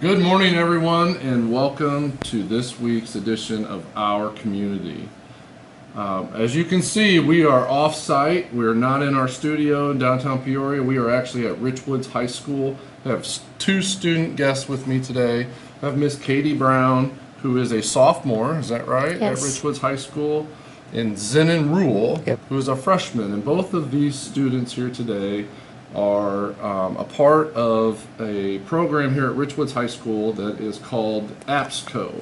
Good morning, everyone, and welcome to this week's edition of Our Community. As you can see, we are off-site. We're not in our studio in downtown Peoria. We are actually at Richwoods High School. I have two student guests with me today. I have Miss Katie Brown, who is a sophomore, is that right? Yes. At Richwoods High School, and Zenon Rule, Yep. who is a freshman. And both of these students here today are a part of a program here at Richwoods High School that is called APSCo.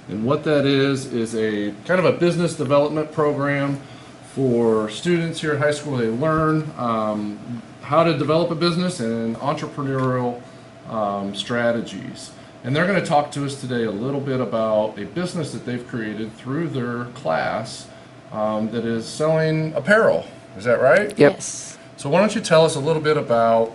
And what that is a kind of a business development program for students here at high school. They learn how to develop a business and entrepreneurial strategies. And they're going to talk to us today a little bit about a business that they've created through their class that is selling apparel. Is that right? Yep. Yes. So why don't you tell us a little bit about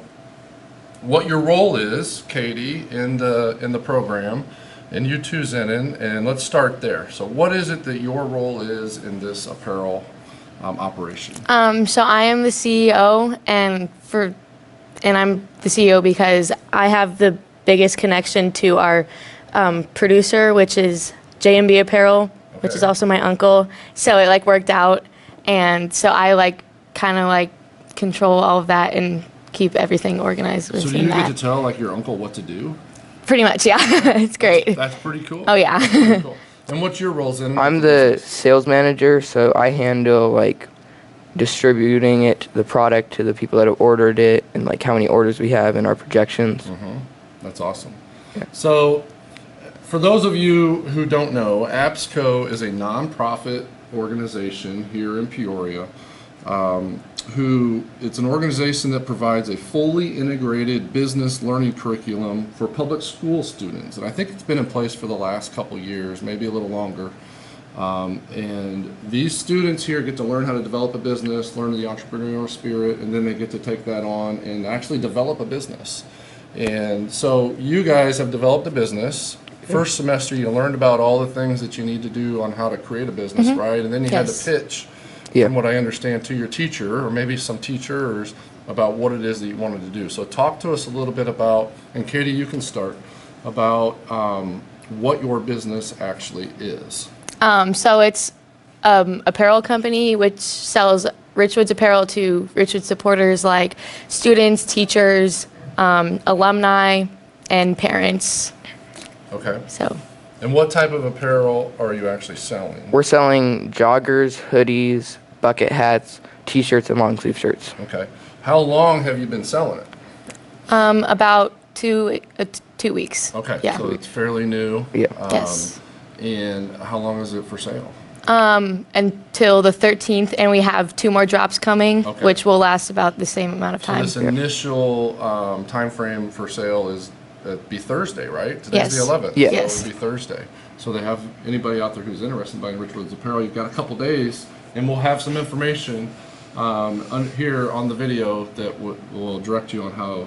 what your role is, Katie, in the program, and you too, Zenon, and let's start there. So what is it that your role is in this apparel operation? So I am the CEO, and I'm the CEO because I have the biggest connection to our producer, which is J&B Apparel, which is Okay. also my uncle. So it worked out, and so I kind of control all of that and keep everything organized So do within you that. get to tell your uncle what to do? Pretty much, yeah. It's great. That's pretty cool. Oh yeah. Pretty cool. And what's your role, Zenon? I'm the sales manager, so I handle distributing the product to the people that have ordered it, and how many orders we have and our projections. That's awesome. Yeah. So, for those of you who don't know, APSCo is a nonprofit organization here in Peoria. It's an organization that provides a fully integrated business learning curriculum for public school students. And I think it's been in place for the last couple years, maybe a little longer. And these students here get to learn how to develop a business, learn the entrepreneurial spirit, and then they get to take that on and actually develop a business. And so you guys have developed a business. First semester, you learned about all the things that you need to do on how to create a business, right? And then you had Yes. to pitch, Yeah. from what I understand, to your teacher or maybe some teachers about what it is that you wanted to do. So talk to us a little bit about, and Katie, you can start, about what your business actually is. So it's apparel company which sells Richwoods apparel to Richwoods supporters like students, teachers, alumni, and parents. Okay. So And what type of apparel are you actually selling? We're selling joggers, hoodies, bucket hats, t-shirts, and long sleeve shirts. Okay. How long have you been selling it? about 2 weeks. Okay. Yeah. So it's fairly new. Yeah. Yes. And how long is it for sale? Until the 13th, and we have 2 more drops coming, Okay. which will last about the same amount of So time. this initial time frame for sale is it'd be Thursday, right? Today's Yes. the 11th. Yeah. So Yes. it would be Thursday. So they have anybody out there who's interested in buying Richwoods apparel, you've got a couple days, and we'll have some information here on the video that will direct you on how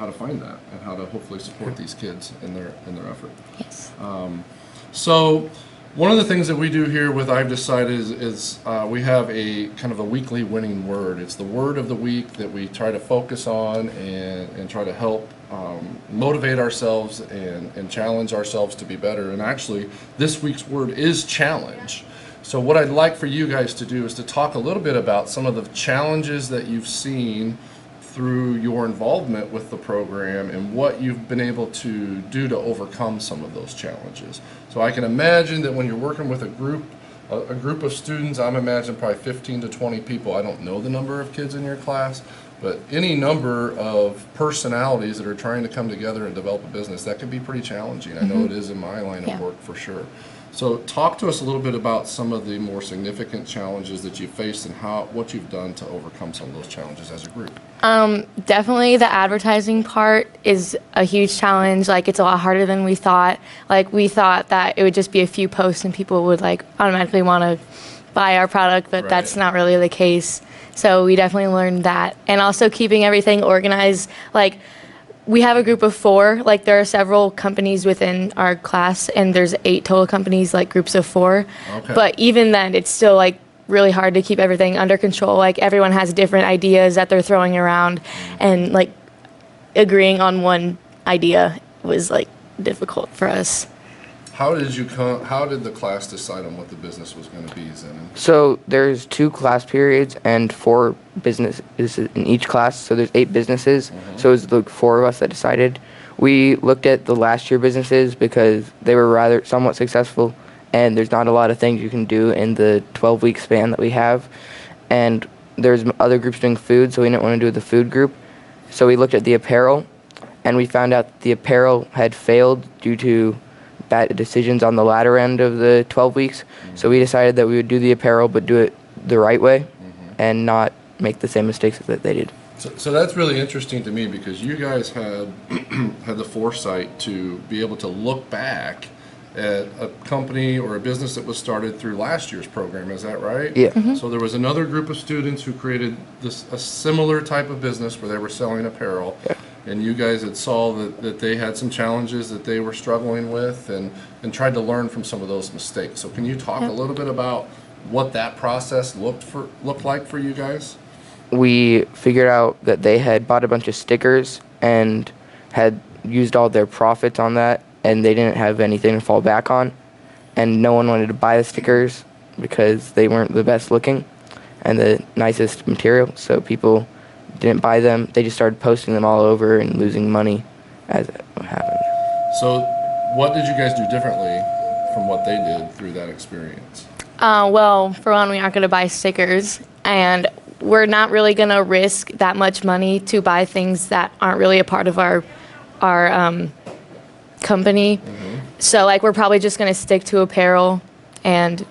to find that and how to hopefully support these kids in their effort. Yes. So one of the things that we do here with I've Decided is we have a kind of a weekly winning word. It's the word of the week that we try to focus on and try to help motivate ourselves and challenge ourselves to be better. And actually, this week's word is challenge. So what I'd like for you guys to do is to talk a little bit about some of the challenges that you've seen through your involvement with the program and what you've been able to do to overcome some of those challenges. So I can imagine that when you're working with a group of students, I'm imagining probably 15 to 20 people. I don't know the number of kids in your class, but any number of personalities that are trying to come together and develop a business, that can be pretty challenging. I know it is in my line Yeah. of work for sure. So talk to us a little bit about some of the more significant challenges that you faced and what you've done to overcome some of those challenges as a group. Definitely the advertising part is a huge challenge. It's a lot harder than we thought. We thought that it would just be a few posts and people would automatically want to buy our product, but that's Right. not really the case. So we definitely learned that. And also keeping everything organized. We have a group of 4. There are several companies within our class, and there's 8 total companies, groups of 4. Okay. But even then, it's still really hard to keep everything under control. Everyone has different ideas that they're throwing around, and agreeing on one idea was like difficult for us. How did the class decide on what the business was going to be, Zenon? So there's 2 class periods and 4 businesses in each class. So there's 8 businesses. So it was the 4 of us that decided. We looked at the last year businesses because they were rather somewhat successful, and there's not a lot of things you can do in the 12-week span that we have. And there's other groups doing food, so we didn't want to do the food group. So we looked at the apparel, and we found out that the apparel had failed due to bad decisions on the latter end of the 12 weeks. So we decided that we would do the apparel, but do it the right way and not make the same mistakes that they did. So that's really interesting to me because you guys had had the foresight to be able to look back at a company or a business that was started through last year's program. Is that right? Yeah. So there was another group of students who created a similar type of business where they were selling apparel. Yeah. And you guys had saw that they had some challenges that they were struggling with and tried to learn from some of those mistakes. So can you talk a little bit about what that process looked like for you guys? We figured out that they had bought a bunch of stickers and had used all their profits on that, and they didn't have anything to fall back on. And no one wanted to buy the stickers because they weren't the best looking and the nicest material, so people didn't buy them. They just started posting them all over and losing money as it happened. So what did you guys do differently from what they did through that experience? Well, for one, we aren't going to buy stickers, and we're not really going to risk that much money to buy things that aren't really a part of our company. So, like, we're probably just going to stick to apparel and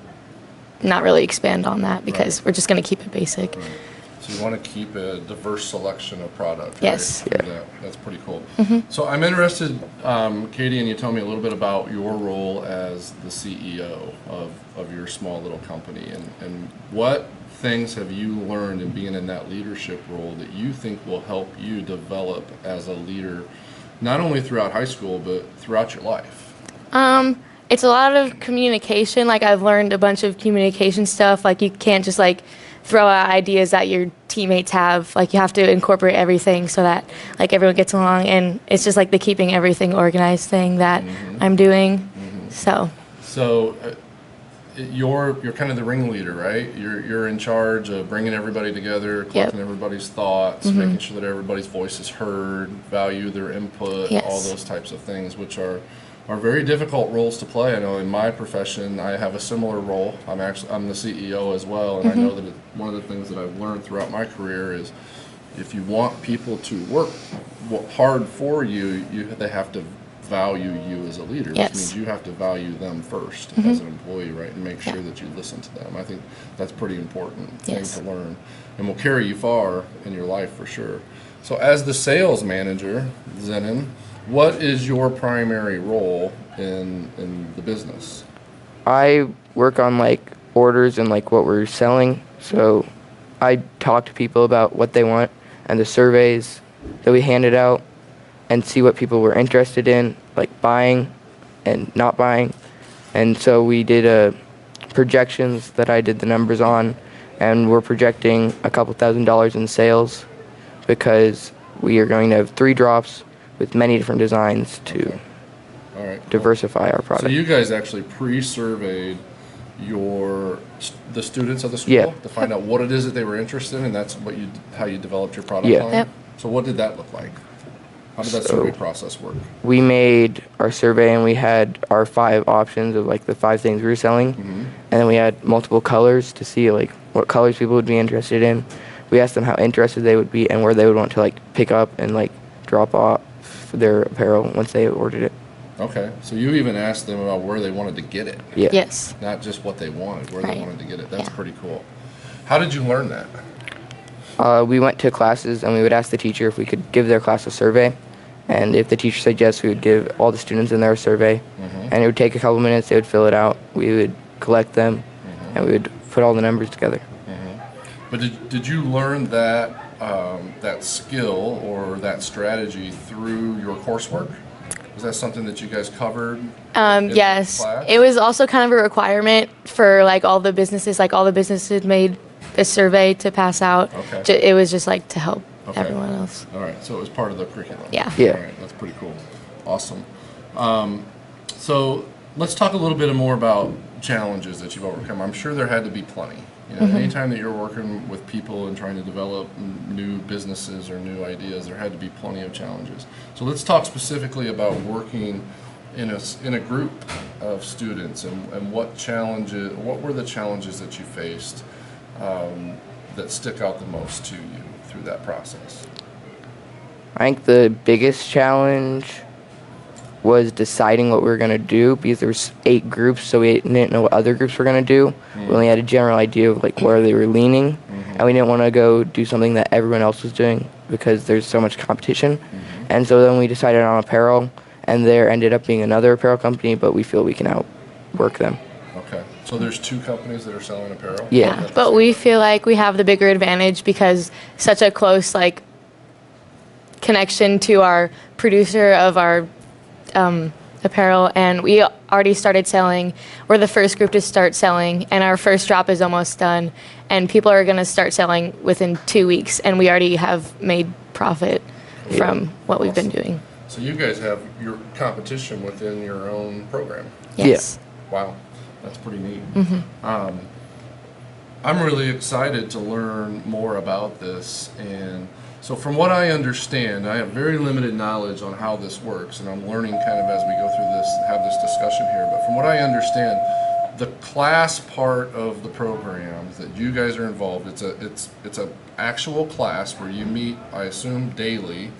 not really expand on that because we're just going to keep it basic. So you want to keep a diverse selection of product. Yes. Right? Yeah. That's pretty cool. So I'm interested, Katie, and you tell me a little bit about your role as the CEO of your small little company and what things have you learned in being in that leadership role that you think will help you develop as a leader, not only throughout high school, but throughout your life? It's a lot of communication. Like, I've learned a bunch of communication stuff. Like, you can't just like throw out ideas that your teammates have. Like, you have to incorporate everything so that like everyone gets along, and it's just like the keeping everything organized thing that I'm doing. So you're kind of the ringleader, right? You're in charge of bringing everybody together, collecting everybody's thoughts, making sure that everybody's voice is heard, value their input, all those types of things, which are very difficult roles to play. I know in my profession I have a similar role. I'm the CEO as well, and I know that one of the things that I've learned throughout my career is if you want people to work hard for you, they have to value you as a leader. Which means you have to value them first as an employee, right? And make sure that you listen to them. I think that's pretty important thing to learn and will carry you far in your life for sure. So as the sales manager, Zenon, what is your primary role in the business? I work on like orders and like what we're selling. So I talk to people about what they want and the surveys that we handed out and see what people were interested in, like buying and not buying. And so we did projections that I did the numbers on, and we're projecting a couple $1,000s in sales because we are going to have 3 drops with many different designs to diversify our product. So you guys actually pre-surveyed the students of the school to find out what it is that they were interested in, and that's how you developed your product line? So what did that look like? How did that survey process work? We made our survey and we had our 5 options of like the 5 things we were selling, and then we had multiple colors to see like what colors people would be interested in. We asked them how interested they would be and where they would want to like pick up and like drop off their apparel once they ordered it. Okay, so you even asked them about where they wanted to get it. Yeah. Yes. Not just what they wanted, where they wanted to get it. That's pretty cool. How did you learn that? We went to classes and we would ask the teacher if we could give their class a survey. And if the teacher said yes, we would give all the students in there a survey. And it would take a couple minutes. They would fill it out. We would collect them, and we would put all the numbers together. But did you learn that that skill or that strategy through your coursework? Was that something that you guys covered? Yes. Class? It was also kind of a requirement for like all the businesses. Like all the businesses made a survey to pass out. Okay. It was just like to help Okay. everyone else. All right, so it was part of the curriculum. Yeah. Yeah. All right, that's pretty cool. Awesome. So let's talk a little bit more about challenges that you've overcome. I'm sure there had to be plenty. You know, anytime that you're working with people and trying to develop new businesses or new ideas, there had to be plenty of challenges. So let's talk specifically about working in a group of students and what were the challenges that you faced that stick out the most to you through that process? I think the biggest challenge was deciding what we were going to do because there was 8 groups, so we didn't know what other groups were going to do. We only had a general idea of like where they were leaning, and we didn't want to go do something that everyone else was doing because there's so much competition. And so then we decided on Apparel, and there ended up being another apparel company, but we feel we can outwork them. Okay, so there's 2 companies that are selling apparel? Yeah. But we feel like we have the bigger advantage because such a close like connection to our producer of our apparel, and we already started selling. We're the first group to start selling, and our first drop is almost done, and people are going to start selling within 2 weeks, and we already have made profit from what we've been doing. So you guys have your competition within your own program? Yes. Wow, that's pretty neat. I'm really excited to learn more about this, and so from what I understand, I have very limited knowledge on how this works, and I'm learning kind of as we go through this, have this discussion here, but from what I understand, the class part of the program that you guys are involved, it's a actual class where you meet, I assume, daily.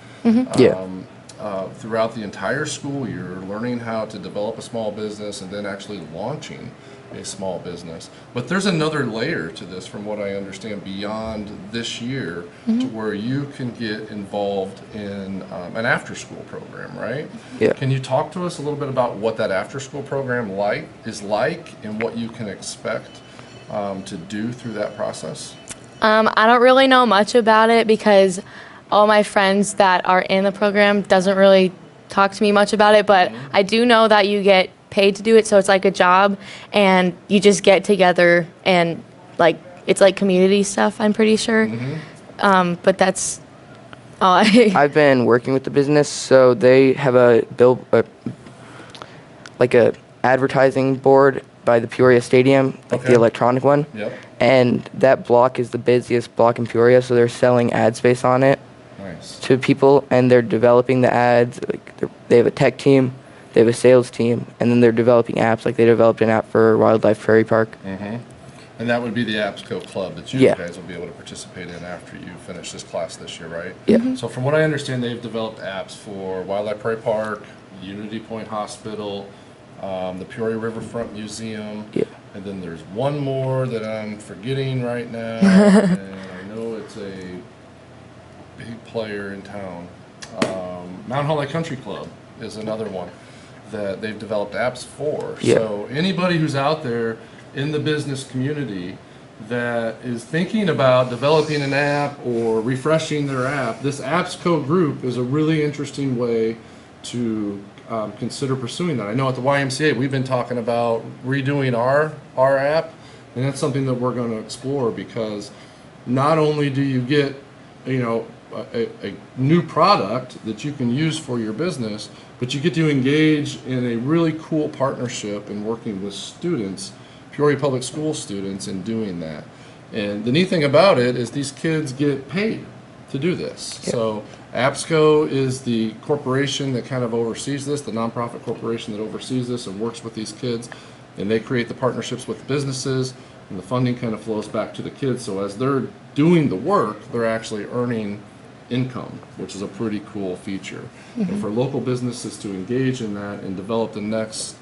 Throughout the entire school year, learning how to develop a small business and then actually launching a small business. But there's another layer to this, from what I understand, beyond this year, to where you can get involved in an after-school program, right? Yeah. Can you talk to us a little bit about what that after-school program is like and what you can expect to do through that process? I don't really know much about it because all my friends that are in the program doesn't really talk to me much about it, but I do know that you get paid to do it, so it's like a job, and you just get together and like it's like community stuff, I'm pretty sure. But that's all I've been working with the business, so they have a advertising board by the Peoria Stadium, like Okay. the electronic one. Yep. And that block is the busiest block in Peoria, so they're selling ad space on it Nice. to people, and they're developing the ads. They have a tech team, they have a sales team, and then they're developing apps. Like they developed an app for Wildlife Prairie Park. And that would be the APSCo club that you Yeah. guys will be able to participate in after you finish this class this year, right? Yeah. So from what I understand, they've developed apps for Wildlife Prairie Park, Unity Point Hospital, the Peoria Riverfront Museum, Yeah. and then there's one more that I'm forgetting right now, and I know it's a big player in town. Mount Holly Country Club is another one that they've developed apps for. Yeah. So anybody who's out there in the business community that is thinking about developing an app or refreshing their app, this APSCo group is a really interesting way to consider pursuing that. I know at the YMCA we've been talking about redoing our app, and that's something that we're going to explore, because not only do you get a new product that you can use for your business, but you get to engage in a really cool partnership and working with students, Peoria Public School students, in doing that. And the neat thing about it is these kids get paid to do this. Yep. So APSCo is the corporation that kind of oversees this, the nonprofit corporation that oversees this and works with these kids, and they create the partnerships with businesses, and the funding kind of flows back to the kids. So as they're doing the work, they're actually earning income, which is a pretty cool feature. And for local businesses to engage in that and develop the next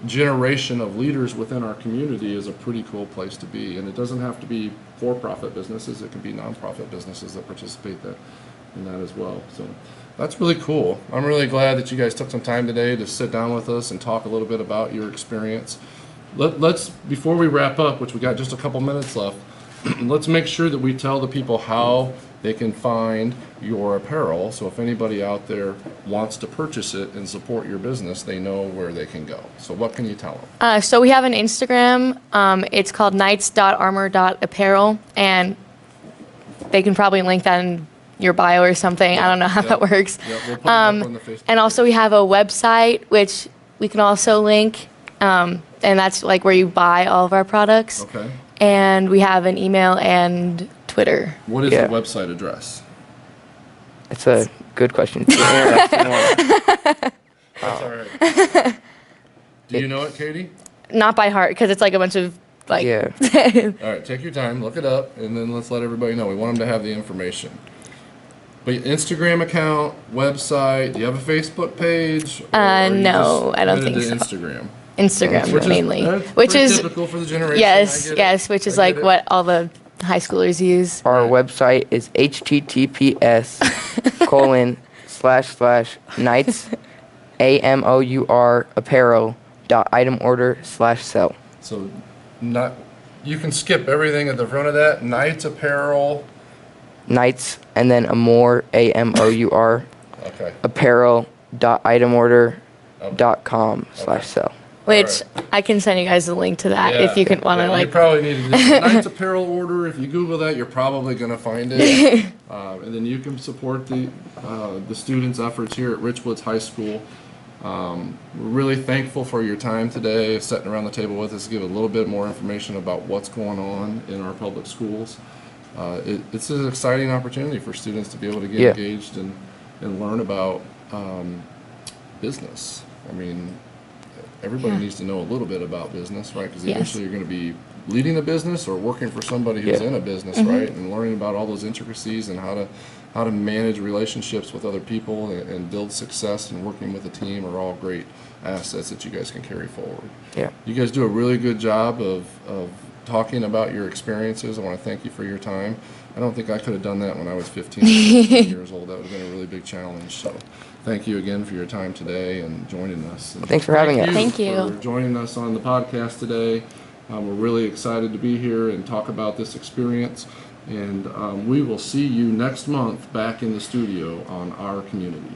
generation of leaders within our community is a pretty cool place to be. And it doesn't have to be for-profit businesses, it can be nonprofit businesses that participate in that as well. So that's really cool. I'm really glad that you guys took some time today to sit down with us and talk a little bit about your experience. Let's, before we wrap up, which we got just a couple minutes left, let's make sure that we tell the people how they can find your apparel. So if anybody out there wants to purchase it and support your business, they know where they can go. So what can you tell them? So we have an Instagram. It's called knights.armor.apparel, and they can probably link that in your bio or something. I don't know how that works. Yeah, we'll put it up on the Facebook. And also we have a website, which we can also link. And that's like where you buy all of our products. Okay. And we have an email and Twitter. What is Yeah. the website address? It's a good question. It's an interesting one. That's all right. Do you know it, Katie? Not by heart, because it's like a bunch of like. Yeah. All right, take your time, look it up, and then let's let everybody know. We want them to have the information. But Instagram account, website, do you have a Facebook page? Or are you No, just I don't committed think to so. Instagram. Instagram Which is- mainly, that's which pretty is typical for the generation. I yes, get it. yes, which is I like get it. what all the high schoolers use. Our website is https://knights AMOUR apparel.itemorder/sell. So, not you can skip everything at the front of that. Knights Apparel. Knights and then Amour AMOUR Okay. apparel.itemorder.com/sell. Which I can send you guys the link to that if you can want to You like. probably need to do Knights Apparel order. If you Google that, you're probably going to find it. And then you can support the students' efforts here at Richwoods High School. We're really thankful for your time today, sitting around the table with us to give a little bit more information about what's going on in our public schools. It's an exciting opportunity for students to be able to get Yeah. engaged and learn about business. I mean, everybody needs to know a little bit about business, right? Because Yes. eventually you're going to be leading a business or working for somebody who's Yeah. in a business, right? And learning about all those intricacies and how to manage relationships with other people and build success and working with a team are all great assets that you guys can carry forward. Yeah. You guys do a really good job of talking about your experiences. I want to thank you for your time. I don't think I could have done that when I was 15 or 16 years old. That would have been a really big challenge. So thank you again for your time today and joining us. And Thanks for having us. Thank you. for joining us on the podcast today. We're really excited to be here and talk about this experience. And we will see you next month back in the studio on Our Community.